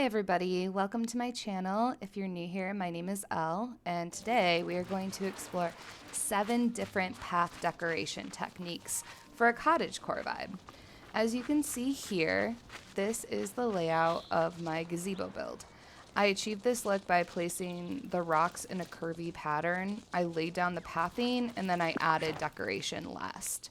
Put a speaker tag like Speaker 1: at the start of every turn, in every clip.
Speaker 1: everybody, welcome to my channel. If you're new here, my name is Elle, and today we are going to explore 7 different path decoration techniques for a cottagecore vibe. As you can see here, this is the layout of my gazebo build. I achieved this look by placing the rocks in a curvy pattern. I laid down the pathing and then I added decoration last.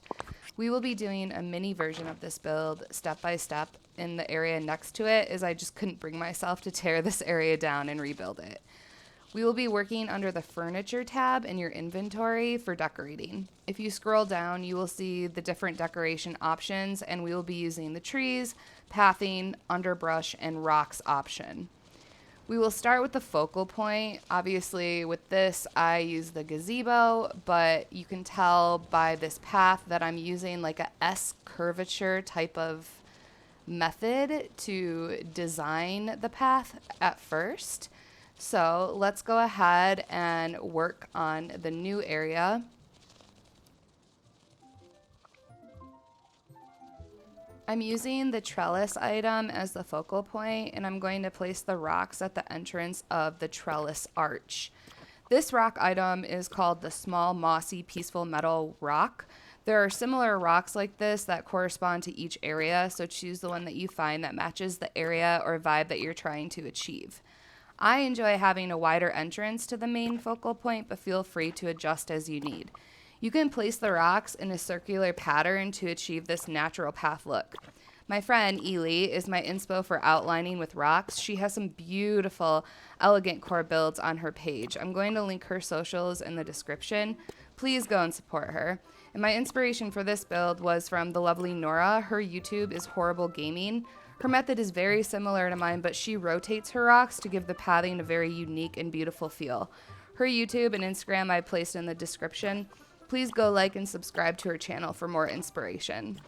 Speaker 1: We will be doing a mini version of this build step by step in the area next to it, as I just couldn't bring myself to tear this area down and rebuild it. We will be working under the furniture tab in your inventory for decorating. If you scroll down, you will see the different decoration options, and we will be using the trees, pathing, underbrush, and rocks option. We will start with the focal point. Obviously, with this, I use the gazebo, but you can tell by this path that I'm using like a S curvature type of method to design the path at first. So let's go ahead and work on the new area. I'm using the trellis item as the focal point, and I'm going to place the rocks at the entrance of the trellis arch. This rock item is called the small mossy peaceful meadow rock. There are similar rocks like this that correspond to each area, so choose the one that you find that matches the area or vibe that you're trying to achieve. I enjoy having a wider entrance to the main focal point, but feel free to adjust as you need. You can place the rocks in a circular pattern to achieve this natural path look. My friend Ely is my inspo for outlining with rocks. She has some beautiful, elegant core builds on her page. I'm going to link her socials in the description. Please go and support her. And my inspiration for this build was from the lovely Nora. Her YouTube is Horrible Gaming. Her method is very similar to mine, but she rotates her rocks to give the pathing a very unique and beautiful feel. Her YouTube and Instagram I placed in the description. Please go like and subscribe to her channel for more inspiration.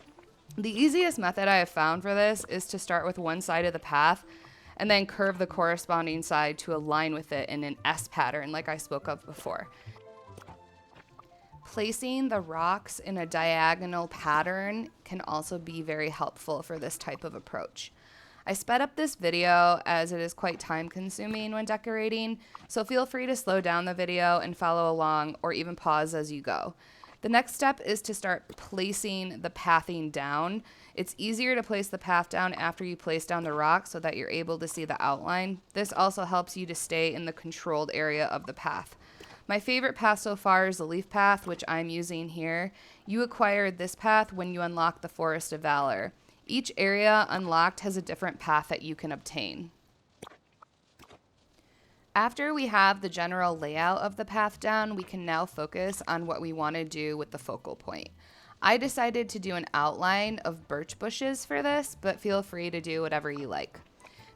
Speaker 1: The easiest method I have found for this is to start with one side of the path and then curve the corresponding side to align with it in an S pattern like I spoke of before. Placing the rocks in a diagonal pattern can also be very helpful for this type of approach. I sped up this video as it is quite time consuming when decorating, so feel free to slow down the video and follow along or even pause as you go. The next step is to start placing the pathing down. It's easier to place the path down after you place down the rock so that you're able to see the outline. This also helps you to stay in the controlled area of the path. My favorite path so far is the leaf path, which I'm using here. You acquired this path when you unlock the Forest of Valor. Each area unlocked has a different path that you can obtain. After we have the general layout of the path down, we can now focus on what we want to do with the focal point. I decided to do an outline of birch bushes for this, but feel free to do whatever you like.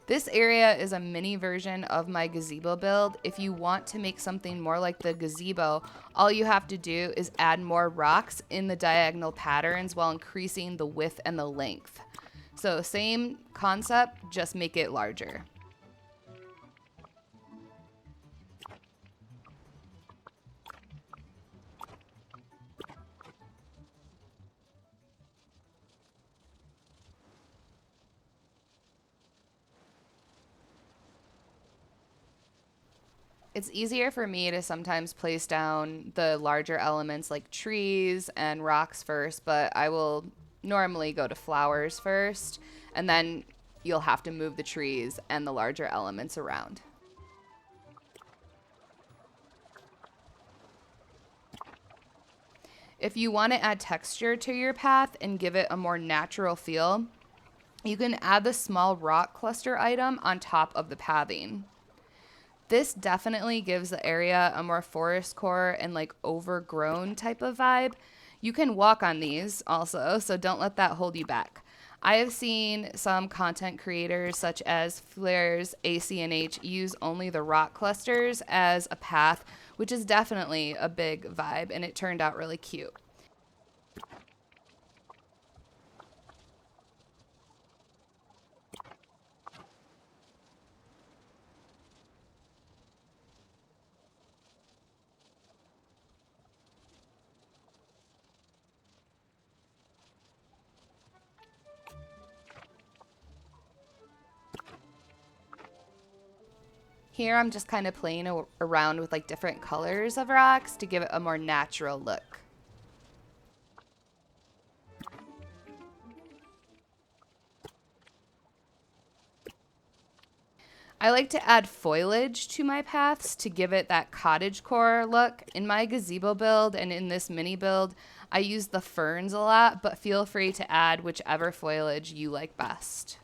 Speaker 1: This area is a mini version of my gazebo build. If you want to make something more like the gazebo, all you have to do is add more rocks in the diagonal patterns while increasing the width and the length. So same concept, just make it larger. It's easier for me to sometimes place down the larger elements like trees and rocks first, but I will normally go to flowers first, and then you'll have to move the trees and the larger elements around. If you want to add texture to your path and give it a more natural feel, you can add the small rock cluster item on top of the pathing. This definitely gives the area a more forest core and like overgrown type of vibe. You can walk on these also, so don't let that hold you back. I have seen some content creators such as Flares, ACNH use only the rock clusters as a path, which is definitely a big vibe, and it turned out really cute. Here I'm just kind of playing around with like different colors of rocks to give it a more natural look. I like to add foliage to my paths to give it that cottagecore look. In my gazebo build and in this mini build, I use the ferns a lot, but feel free to add whichever foliage you like best.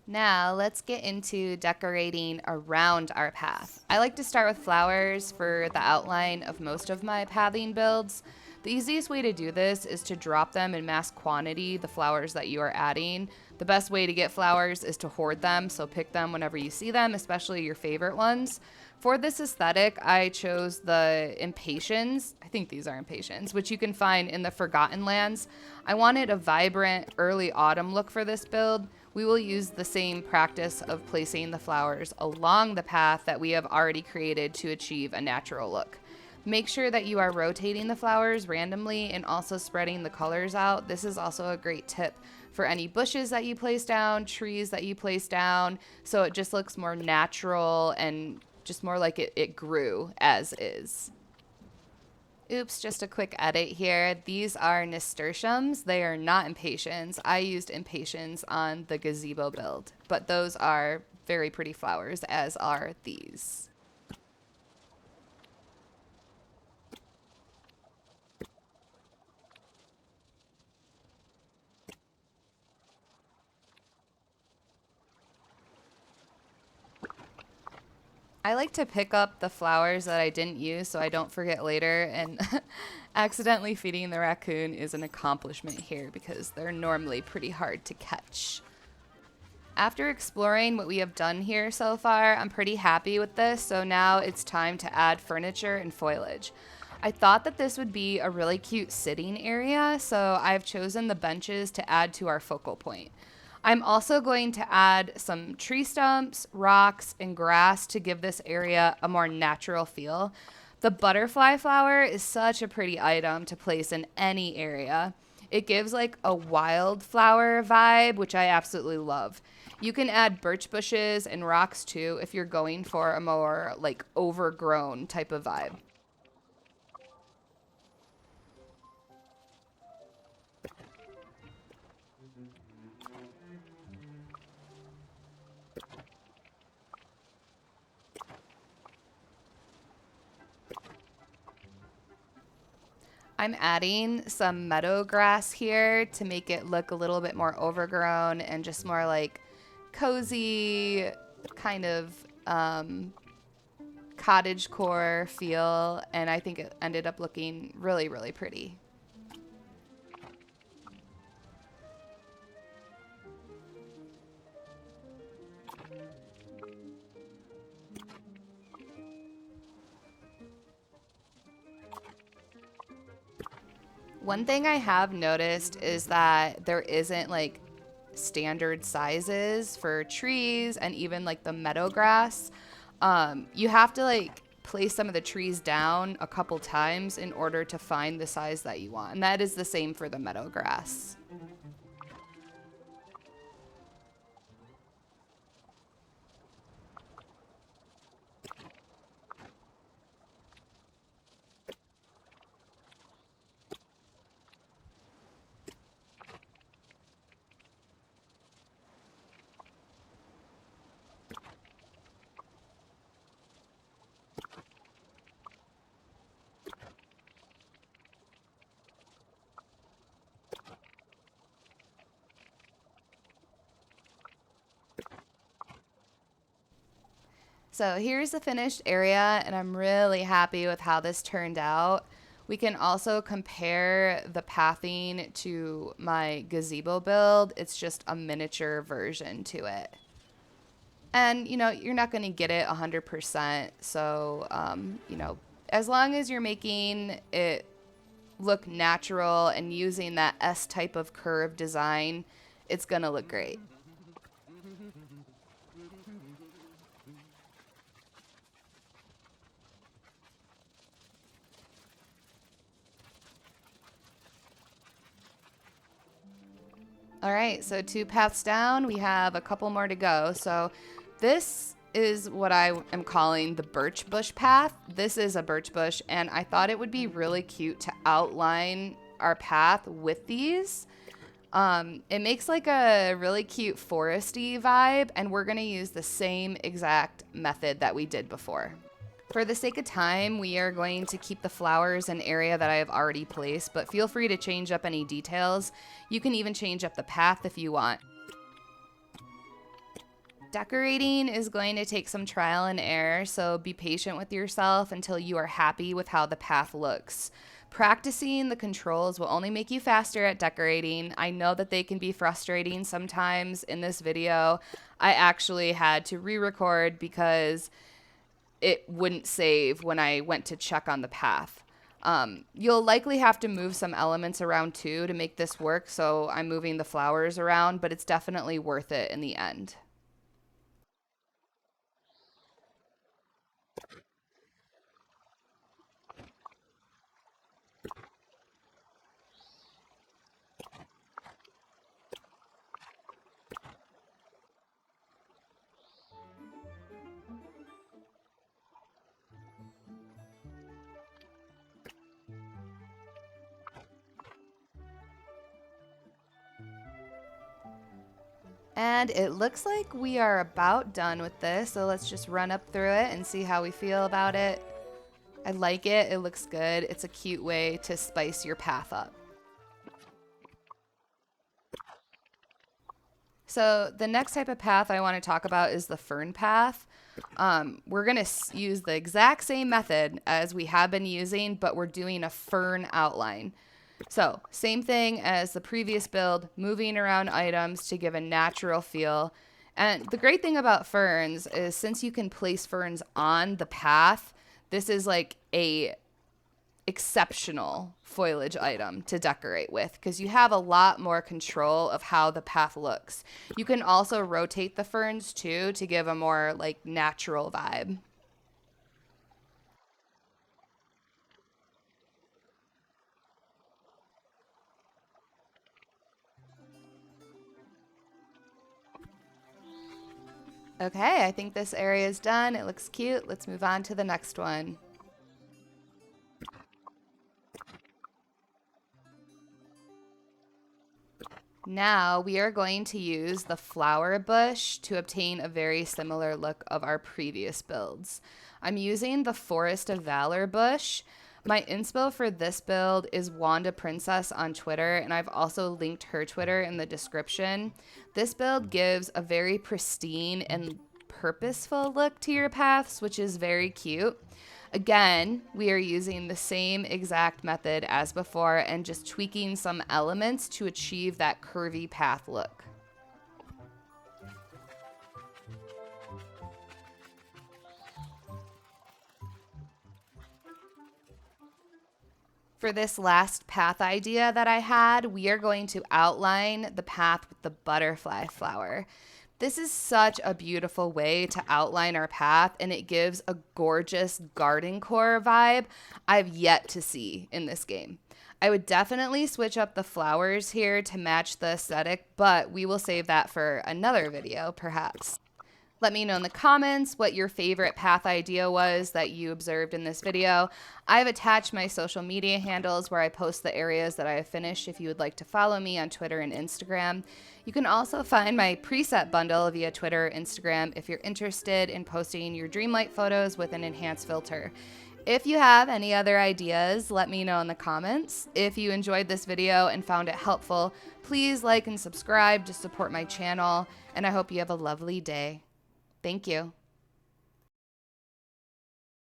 Speaker 1: Now let's get into decorating around our path. I like to start with flowers for the outline of most of my pathing builds. The easiest way to do this is to drop them in mass quantity, the flowers that you are adding. The best way to get flowers is to hoard them, so pick them whenever you see them, especially your favorite ones. For this aesthetic, I chose the Impatiens. I think these are Impatiens, which you can find in the Forgotten Lands. I wanted a vibrant early autumn look for this build. We will use the same practice of placing the flowers along the path that we have already created to achieve a natural look. Make sure that you are rotating the flowers randomly and also spreading the colors out. This is also a great tip for any bushes that you place down, trees that you place down, so it just looks more natural and just more like it grew as is. Oops, just a quick edit here. These are nasturtiums. They are not impatiens. I used impatiens on the gazebo build, but those are very pretty flowers, as are these. I like to pick up the flowers that I didn't use so I don't forget later, and accidentally feeding the raccoon is an accomplishment here because they're normally pretty hard to catch. After exploring what we have done here so far, I'm pretty happy with this, so now it's time to add furniture and foliage. I thought that this would be a really cute sitting area, so I've chosen the benches to add to our focal point. I'm also going to add some tree stumps, rocks, and grass to give this area a more natural feel. The butterfly flower is such a pretty item to place in any area. It gives like a wildflower vibe, which I absolutely love. You can add birch bushes and rocks too if you're going for a more like overgrown type of vibe. I'm adding some meadow grass here to make it look a little bit more overgrown and just more like cozy kind of cottagecore feel, and I think it ended up looking really, really pretty. One thing I have noticed is that there isn't like standard sizes for trees and even like the meadow grass. You have to like place some of the trees down a couple times in order to find the size that you want. And that is the same for the meadow grass. So here's the finished area, and I'm really happy with how this turned out. We can also compare the pathing to my gazebo build. It's just a miniature version to it. And, you know, you're not going to get it 100%. So, as long as you're making it look natural and using that S type of curve design, it's going to look great. All right, so 2 paths down, we have a couple more to go. So this is what I am calling the birch bush path. This is a birch bush, and I thought it would be really cute to outline our path with these. It makes like a really cute foresty vibe, and we're gonna use the same exact method that we did before. For the sake of time, we are going to keep the flowers in area that I have already placed, but feel free to change up any details. You can even change up the path if you want. Decorating is going to take some trial and error, so be patient with yourself until you are happy with how the path looks. Practicing the controls will only make you faster at decorating. I know that they can be frustrating sometimes. In this video, I actually had to re-record because it wouldn't save when I went to check on the path. You'll likely have to move some elements around too to make this work, so I'm moving the flowers around, but it's definitely worth it in the end. And it looks like we are about done with this, so let's just run up through it and see how we feel about it. I like it. It looks good. It's a cute way to spice your path up. So the next type of path I want to talk about is the fern path. We're going to use the exact same method as we have been using, but we're doing a fern outline. So same thing as the previous build, moving around items to give a natural feel. And the great thing about ferns is since you can place ferns on the path, this is like a exceptional foliage item to decorate with because you have a lot more control of how the path looks. You can also rotate the ferns too to give a more like natural vibe. Okay, I think this area is done. It looks cute. Let's move on to the next one. Now we are going to use the flower bush to obtain a very similar look of our previous builds. I'm using the Forest of Valor bush. My inspo for this build is Wanda Princess on Twitter, and I've also linked her Twitter in the description. This build gives a very pristine and purposeful look to your paths, which is very cute. Again, we are using the same exact method as before and just tweaking some elements to achieve that curvy path look. For this last path idea that I had, we are going to outline the path with the butterfly flower. This is such a beautiful way to outline our path, and it gives a gorgeous garden core vibe I've yet to see in this game. I would definitely switch up the flowers here to match the aesthetic, but we will save that for another video, perhaps. Let me know in the comments what your favorite path idea was that you observed in this video. I've attached my social media handles where I post the areas that I have finished if you would like to follow me on Twitter and Instagram. You can also find my preset bundle via Twitter or Instagram if you're interested in posting your Dreamlight photos with an enhanced filter. If you have any other ideas, let me know in the comments. If you enjoyed this video and found it helpful, please like and subscribe to support my channel, and I hope you have a lovely day. Thank you.